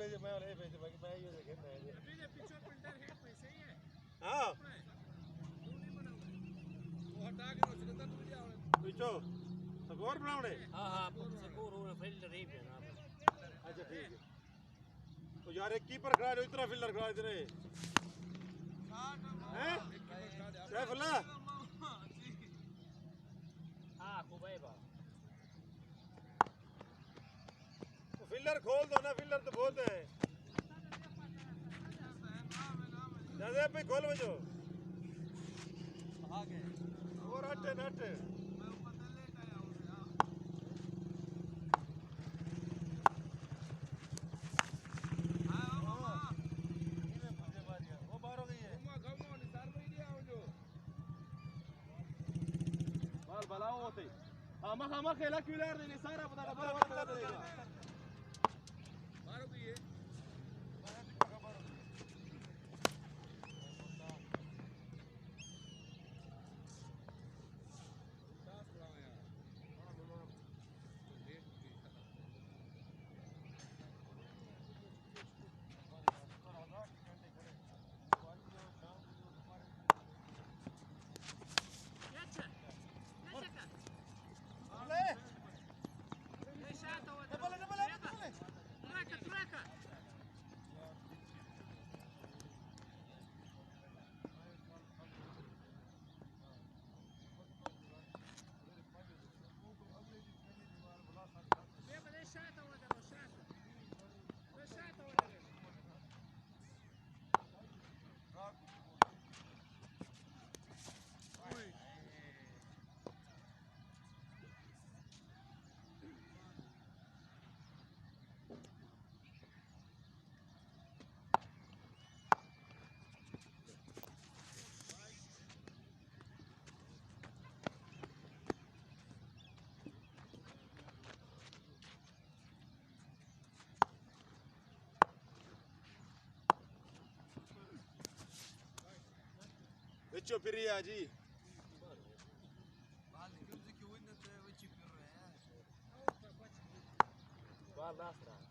भेजे मैं और भेजे बाकी मैं ये देखे मैं अभी ये पिछो पिल्डर हेड में सही है हां तू नहीं बनाऊंगा वो हटा के उसने तो तुझे आवड़े पिछो स्कोर बनावणे हां स्कोर हो फील्डर ही है ना अच्छा ठीक है तो यार एक कीपर खड़ा है इतना फील्डर खड़ा इधर हैं सैफुल्लाह हां कुबैबा फील्डर खोल दो ना फील्डर तो बहुत है दादा पे खोल बजो आ गए और हटे नट मैं ऊपर से लेट आया हूं हां मामा इने मुझे मारिया वो बाहर हो गई है घुमा निसार में ही आओ जो बाल बलाओ होते हां मा खेला क्यूलर ने सारा पता बड़ा बड़ा देगा बाहर हो गई है Vecchio Piria जी बाल क्यों से क्यों इन्हें तो वच्ची कर रहे हैं बाल नाच रहा है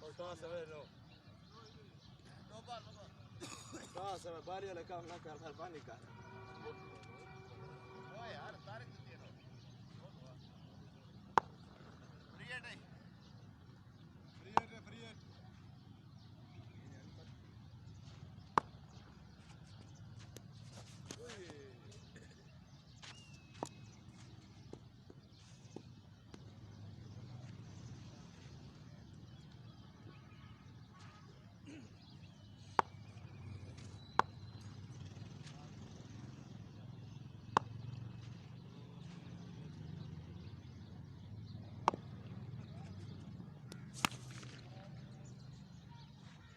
तो सब नो नो बाल तो सब बारी वाला काम ना कर पानी का ओ यार तारीख दे दो फ्रीएट है फ्रीएट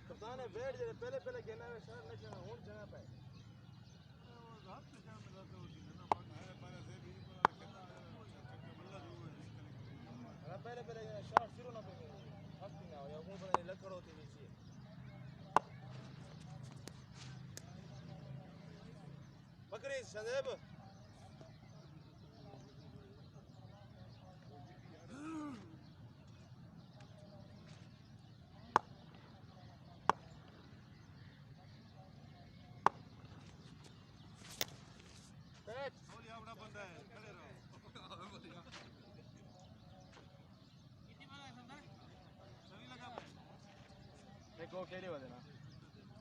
कप्तान है बैठ जाए पहले कहना है शहर में जाना हूं जगह पे वो रात में जाम में रहते होती है ना पहले से भी कहता है बल्ला जो है पहले शहर शुरू ना पे हक ना हो या वो बने लकड़ होती नीचे बकरी संदेब को केड़ी वदे ना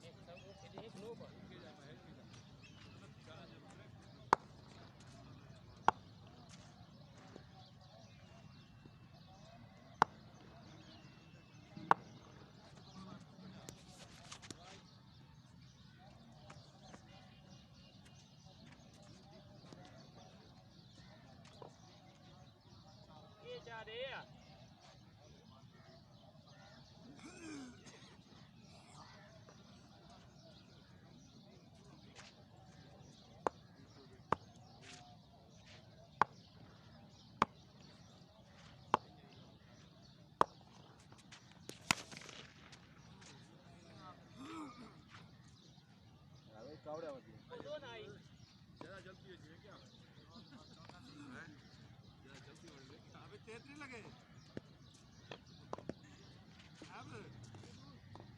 एक सब वो खेली एक लो पर ये जा रे अबे कावड़े वदे दो ना आई ज़्यादा जल्दी है जी क्या हैं ज़्यादा जल्दी हो गई अबे 33 लगे अब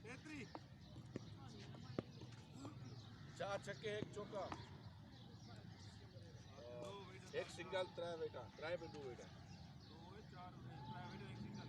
33 चार छक्के एक चौका एक सिंगल त्रै बेटा त्रै पे दो बेटा दो चार त्रै बेटा एक सिंगल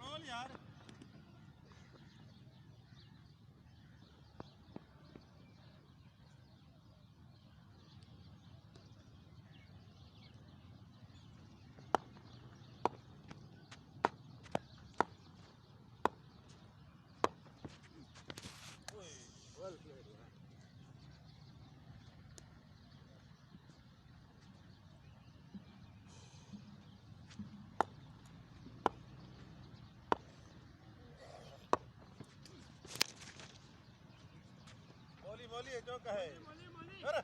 कंट्रोल यार well played yeah. मोली मोली है जो कहे अरे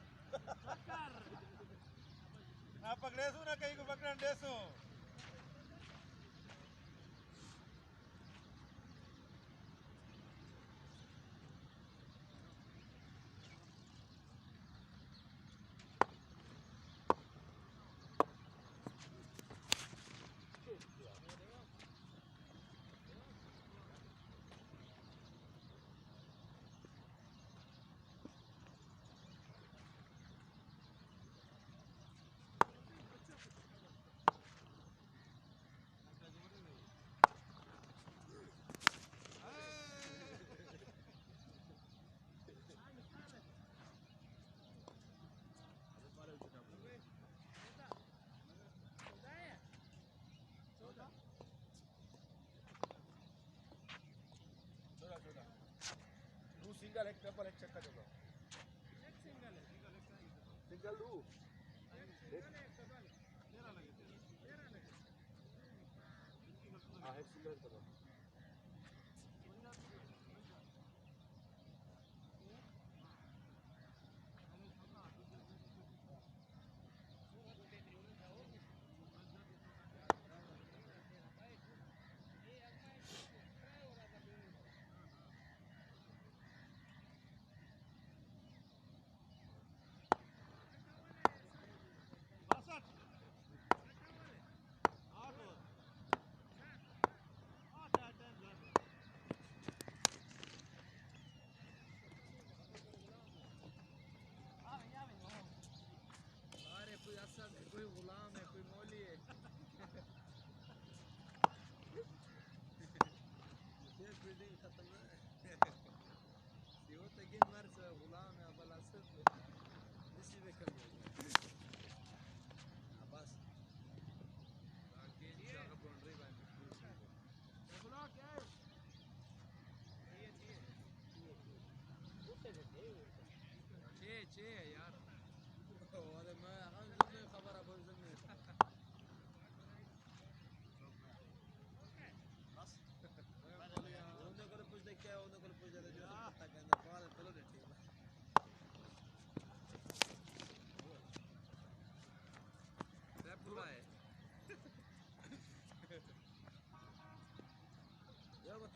ना पकड़े सू ना कहीं को पकड़न दे सू दो सिंगल एक ट्रिपल एक चक्का चलो सिंगल दो हाँ एक सिंगल करो कोई असद है कोई गुलाम है कोई मौली है ये बिल्डिंग खत्म है ये होता है कि मर्द गुलाम है अबल असद इसी में कमी है बस बाकी जगह बाउंड्री बन बोला क्या है छे यार और मैं हम खबर अब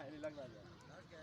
नहीं लगता क्या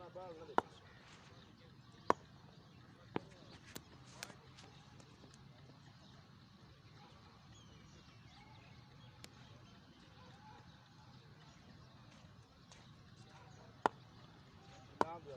ना बाल ना नाम दे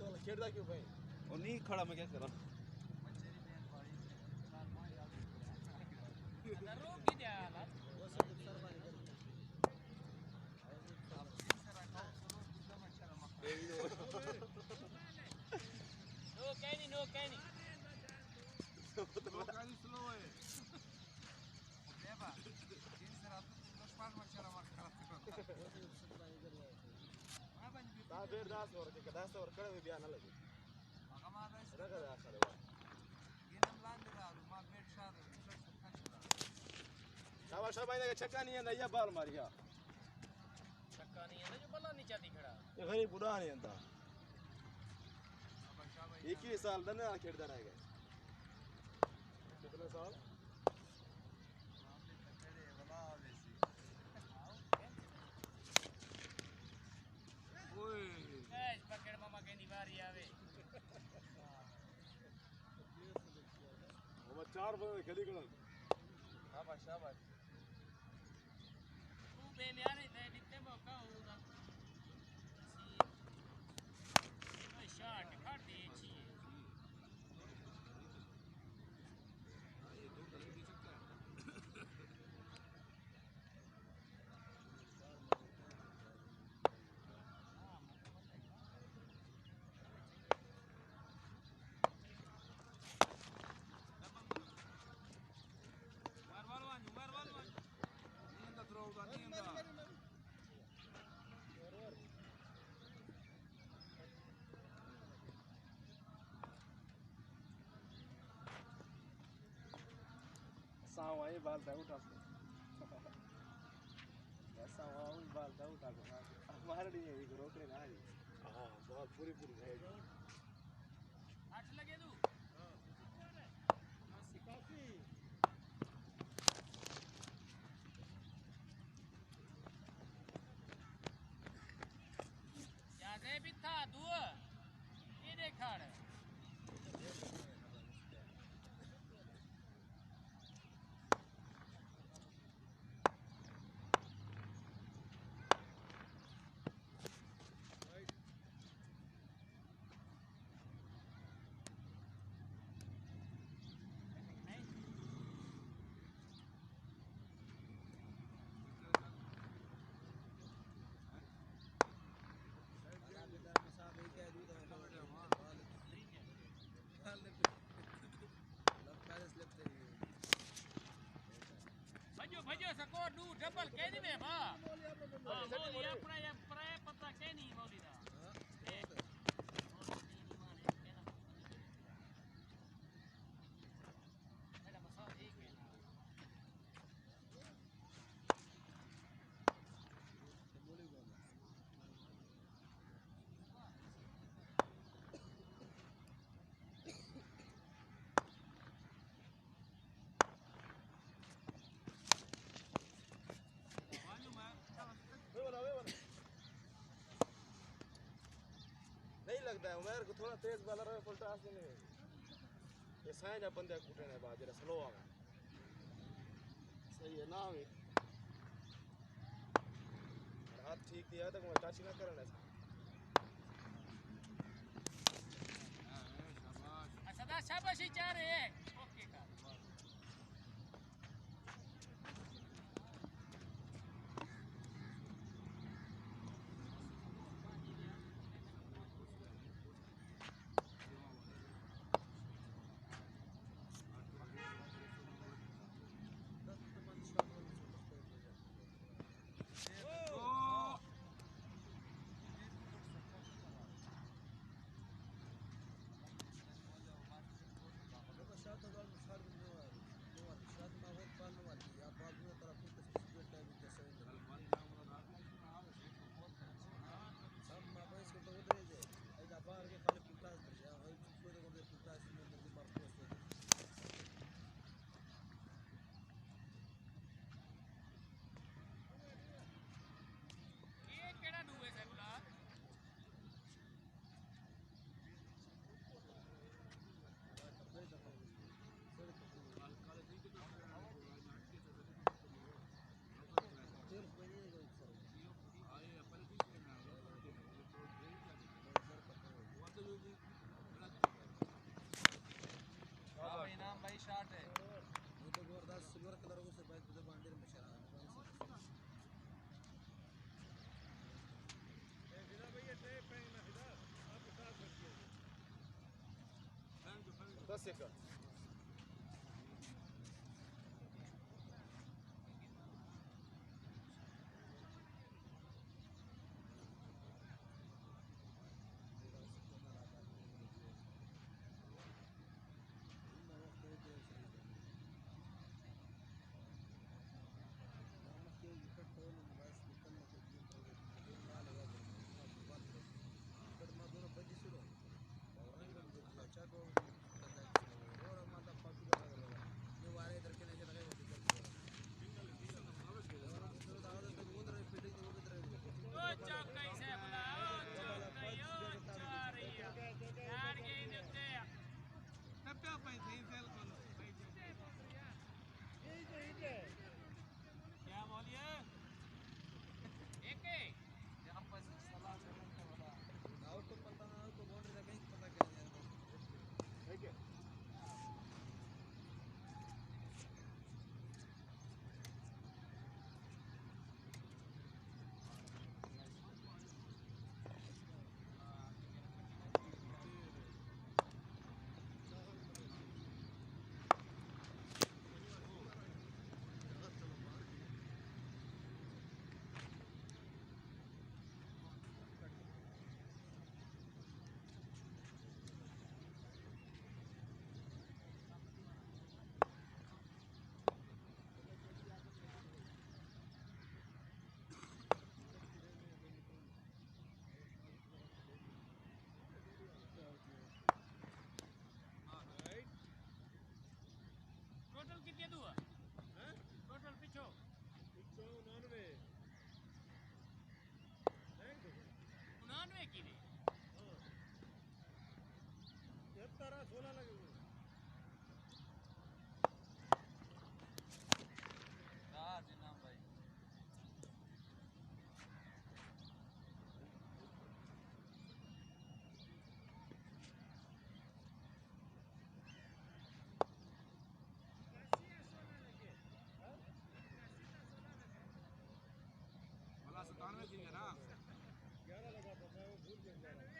तो खेड़दा क्यों भाई और नहीं खड़ा मैं क्या कर रहा नो कैनी स्लो है देवा दिन से रात तक 10 मच्छर मार खराब ता बेर दास और के दास और कड़े भी आना लगे मगा मार रगा दा आखिर गिनम लांद दारू मा बेट शार शाबाश भाई ने छक्का नहीं है या बाल मार गया छक्का नहीं है ना जो बल्ला नीचा दिख रहा ये घरी बुढ़ा नहीं है 21 साल ਦਾ ਨਾ ਖੇਡਦਾ ਰਹਿ ਗਿਆ ਕਿੰਨੇ ਸਾਲ ओए ऐस पकड़ मामा के निवारी आवे वो 4 बजे खेली गल शाबाश शाबाश तू बेमियाने दे दिते मौका होगा सी शॉट काट दे छी सावा ये बाल पे उठा ऐसा हुआ उस हमारे लिए एक रोकने ना आई हाँ बहुत पूरी पूरी है 8 लगे तू क्या दे भी था तू ये देखाड़ भजो सको डू डबल कहनी में भा हां मौली अपना ये प्राय पता कहनी मौली दा मेरा मसाला एक है नहीं लगता है उमर को थोड़ा तेज वाला रहे फुल टास नहीं ये साइड जब बंदे कूटने है बाद जरा स्लो आवे सही है ना भी हाथ ठीक दिया तक मैं टच ना करना सदा शाबाशी चाह रहे हैं ओके का शॉट है वो तो जबरदस्त सिल्वर कलर को से बैठ तो बांडर में चला ए फिदा भैया ट्रे पेंग ना फिदा आप साथ रखिए 10 सेकंड Chaco 17 16 लगे हुए हाँ जिन्ना भाई भला 97 थी ना 11 लगा था मैं वो भूल गया 11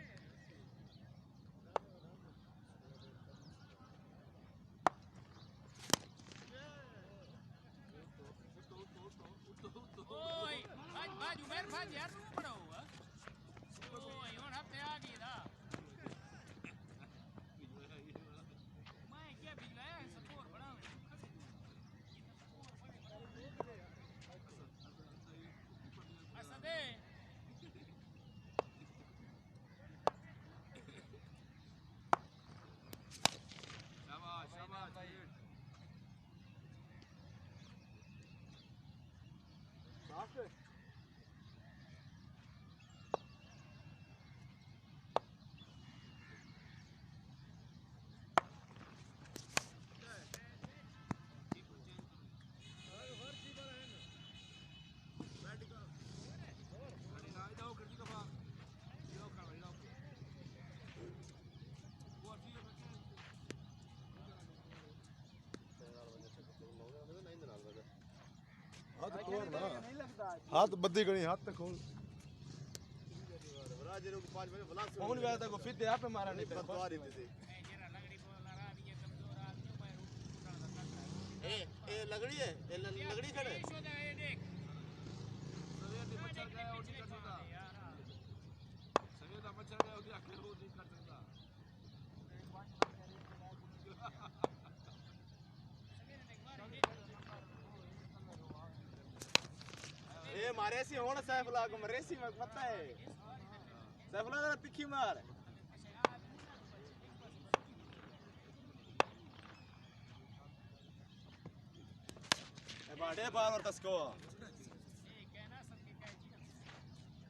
ओए भाज भाज उमेर भाज यार तू बड़ा हुआ ओए और हफ्ते आ गई था मैं क्या भिजवाया है सपोर बड़ा असदे शाबाश शाबाश साफ है हाथ खोल ना नहीं लगता हाथ बद्दी गणी हाथ तक खोल राजे को 5 बजे बुला कौन गया था को फिर यहाँ पे मारा नहीं था बता रही थी जरा लगड़ी बोलना रहा ये कमजोर आदमी मैं रूप उठाना था ए लगड़ी है ए लगड़ी खड़े शो दे ये देख सवेर दी मच्छर गया और नहीं कर सकता यार सवेर दा मच्छर गया और आखिर वो नहीं कर सकता ए मारे सी होण सैफुल्लाह को मरे सी मत पता है सैफुल्लाह जरा तिखी मार ए बाडे बार और तसको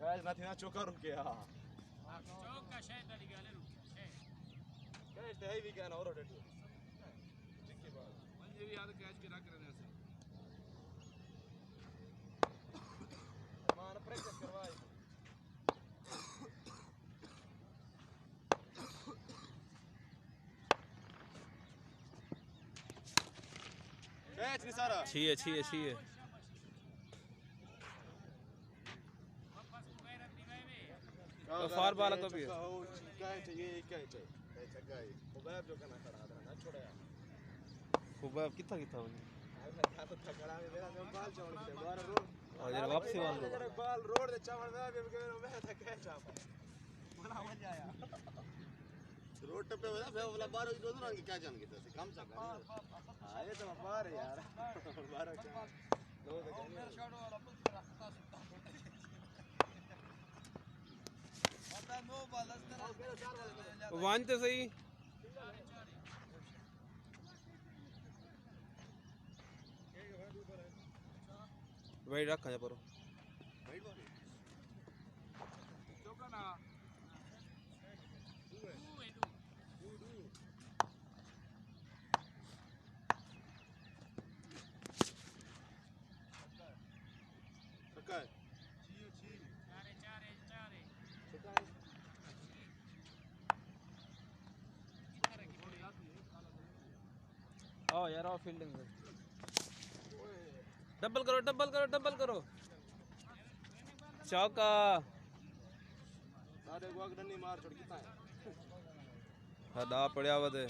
कैच ना थी ना चौका रुक गया चौक का शायद वाली गाले रुक कैच है भी क्या ना और रोटेट मंजे भी याद कैच के रख रहे ऐसे मान प्रैक्टिस करवाई कैच नहीं सारा अच्छी है अच्छी है अच्छी है तो फार बाला को भी है कैच ये कैच है कैच है मुबाब जो करना खड़ा था ना छोड़ा यार खुबाब कितना कितना बनी था तो थकड़ा में मेरा जो बाल चौड़ के बाहर रोड और जरा वापसी वाला जरा बाल रोड दे चौड़ में भी मैं था कैच आप बड़ा मजा आया रोड पे वाला वे वाला बारो दो रंग क्या जान के से काम सा आए तो बाहर यार बाहर क्या दो तो मेरा शॉट वाला पुल रखता सुनता पता नो बाल अस्तर वन तो सही वही रखा जा पर चौका ना सका चारे चारे चारे आओ यार आओ फील्डिंग में डबल करो डबल करो डबल करो चौका सारे को अगडनी मार छोड़ कितना है हदा पड़या वदे